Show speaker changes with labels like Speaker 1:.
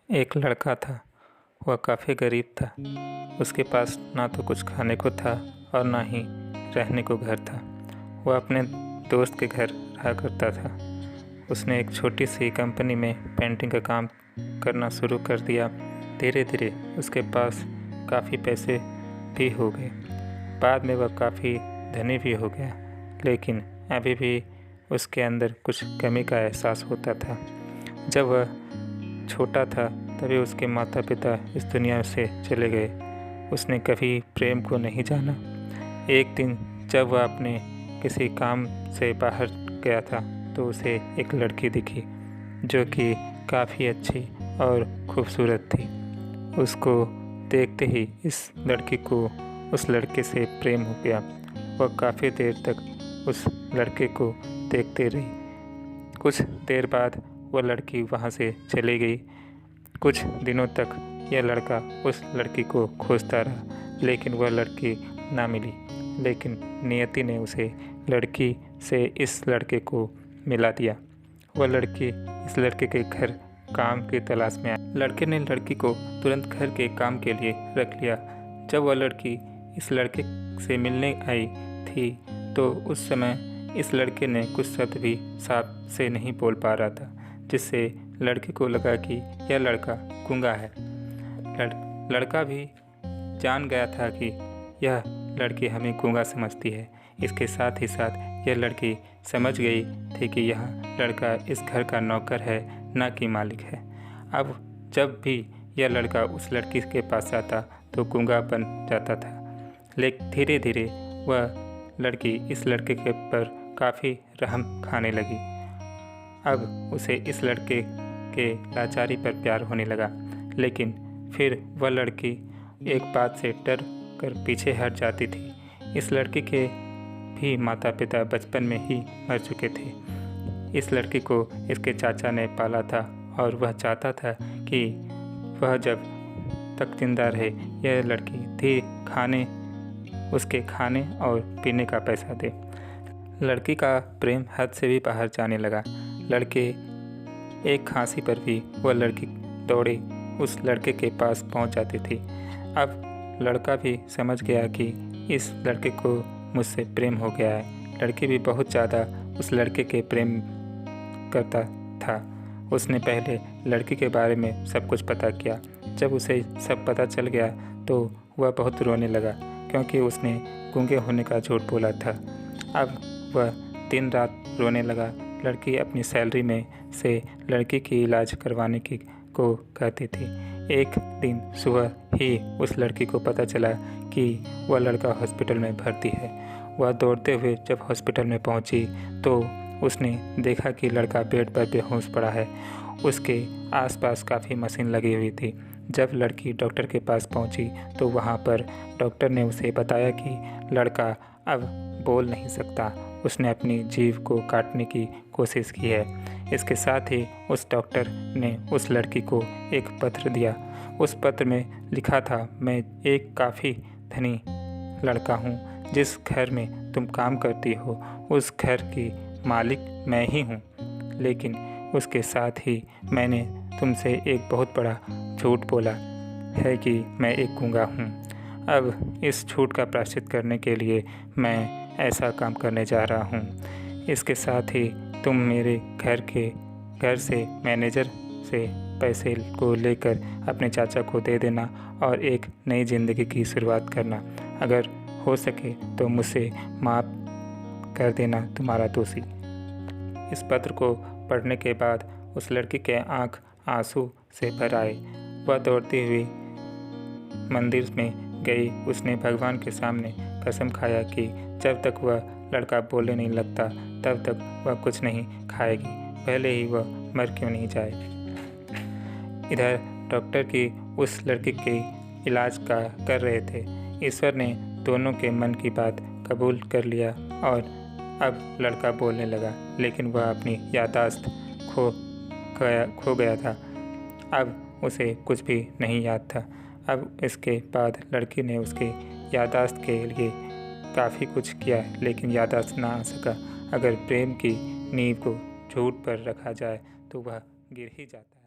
Speaker 1: एक लड़का था। वह काफ़ी गरीब था। उसके पास ना तो कुछ खाने को था और ना ही रहने को घर था। वह अपने दोस्त के घर रहा करता था। उसने एक छोटी सी कंपनी में पेंटिंग का काम करना शुरू कर दिया। धीरे धीरे उसके पास काफ़ी पैसे भी हो गए। बाद में वह काफ़ी धनी भी हो गया, लेकिन अभी भी उसके अंदर कुछ कमी का एहसास होता था। जब वह छोटा था तभी उसके माता पिता इस दुनिया से चले गए। उसने कभी प्रेम को नहीं जाना। एक दिन जब वह अपने किसी काम से बाहर गया था तो उसे एक लड़की दिखी जो कि काफ़ी अच्छी और खूबसूरत थी। उसको देखते ही इस लड़की को उस लड़के से प्रेम हो गया। वह काफ़ी देर तक उस लड़के को देखते रही। कुछ देर बाद वह लड़की वहाँ से चली गई। कुछ दिनों तक यह लड़का उस लड़की को खोजता रहा, लेकिन वह लड़की ना मिली। लेकिन नियति ने उसे लड़की से इस लड़के को मिला दिया। वह लड़की इस लड़के के घर काम की तलाश में आई। लड़के ने लड़की को तुरंत घर के काम के लिए रख लिया। जब वह लड़की इस लड़के से मिलने आई थी तो उस समय इस लड़के ने कुछ शब्द भी साफ से नहीं बोल पा रहा था, जिससे लड़के को लगा कि यह लड़का गूंगा है। लड़का भी जान गया था कि यह लड़की हमें गूंगा समझती है। इसके साथ ही साथ यह लड़की समझ गई थी कि यह लड़का इस घर का नौकर है, ना कि मालिक है। अब जब भी यह लड़का उस लड़की के पास आता तो गूंगा बन जाता था। लेकिन धीरे धीरे वह लड़की इस लड़के के पर काफ़ी रहम खाने लगी। अब उसे इस लड़के के लाचारी पर प्यार होने लगा। लेकिन फिर वह लड़की एक बात से डर कर पीछे हट जाती थी। इस लड़की के भी माता पिता बचपन में ही मर चुके थे। इस लड़की को इसके चाचा ने पाला था और वह चाहता था कि वह जब तक जिंदा रहे यह लड़की उसके खाने और पीने का पैसा दे। लड़की का प्रेम हद से भी बाहर जाने लगा। लड़के एक खांसी पर भी वह लड़की दौड़े उस लड़के के पास पहुंच जाती थी। अब लड़का भी समझ गया कि इस लड़के को मुझसे प्रेम हो गया है। लड़की भी बहुत ज़्यादा उस लड़के के प्रेम करता था। उसने पहले लड़की के बारे में सब कुछ पता किया। जब उसे सब पता चल गया तो वह बहुत रोने लगा, क्योंकि उसने गूंगे होने का झूठ बोला था। अब वह दिन रात रोने लगा। लड़की अपनी सैलरी में से लड़की की इलाज करवाने को कहती थी। एक दिन सुबह ही उस लड़की को पता चला कि वह लड़का हॉस्पिटल में भर्ती है। वह दौड़ते हुए जब हॉस्पिटल में पहुंची तो उसने देखा कि लड़का बेड पर बेहोश पड़ा है। उसके आसपास काफ़ी मशीन लगी हुई थी। जब लड़की डॉक्टर के पास पहुंची तो वहां पर डॉक्टर ने उसे बताया कि लड़का अब बोल नहीं सकता। उसने अपनी जीभ को काटने की कोशिश की है। इसके साथ ही उस डॉक्टर ने उस लड़की को एक पत्र दिया। उस पत्र में लिखा था, मैं एक काफ़ी धनी लड़का हूँ। जिस घर में तुम काम करती हो उस घर की मालिक मैं ही हूँ, लेकिन उसके साथ ही मैंने तुमसे एक बहुत बड़ा झूठ बोला है कि मैं एक गूंगा हूँ। अब इस झूठ का प्रायश्चित करने के लिए मैं ऐसा काम करने जा रहा हूँ। इसके साथ ही तुम मेरे घर से मैनेजर से पैसे को लेकर अपने चाचा को दे देना और एक नई ज़िंदगी की शुरुआत करना। अगर हो सके तो मुझसे माफ़ कर देना, तुम्हारा दोषी। इस पत्र को पढ़ने के बाद उस लड़की के आंख आंसू से भर आए। वह दौड़ती हुई मंदिर में गई। उसने भगवान के सामने कसम खाया कि जब तक वह लड़का बोलने नहीं लगता तब तक वह कुछ नहीं खाएगी, भले ही वह मर क्यों नहीं जाए। इधर डॉक्टर की उस लड़की के इलाज का कर रहे थे। ईश्वर ने दोनों के मन की बात कबूल कर लिया और अब लड़का बोलने लगा, लेकिन वह अपनी याददाश्त खो गया था। अब उसे कुछ भी नहीं याद था। अब इसके बाद लड़की ने उसके याददाश्त के लिए काफ़ी कुछ किया, लेकिन याददाश्त ना आ सका। अगर प्रेम की नींव को झूठ पर रखा जाए तो वह गिर ही जाता है।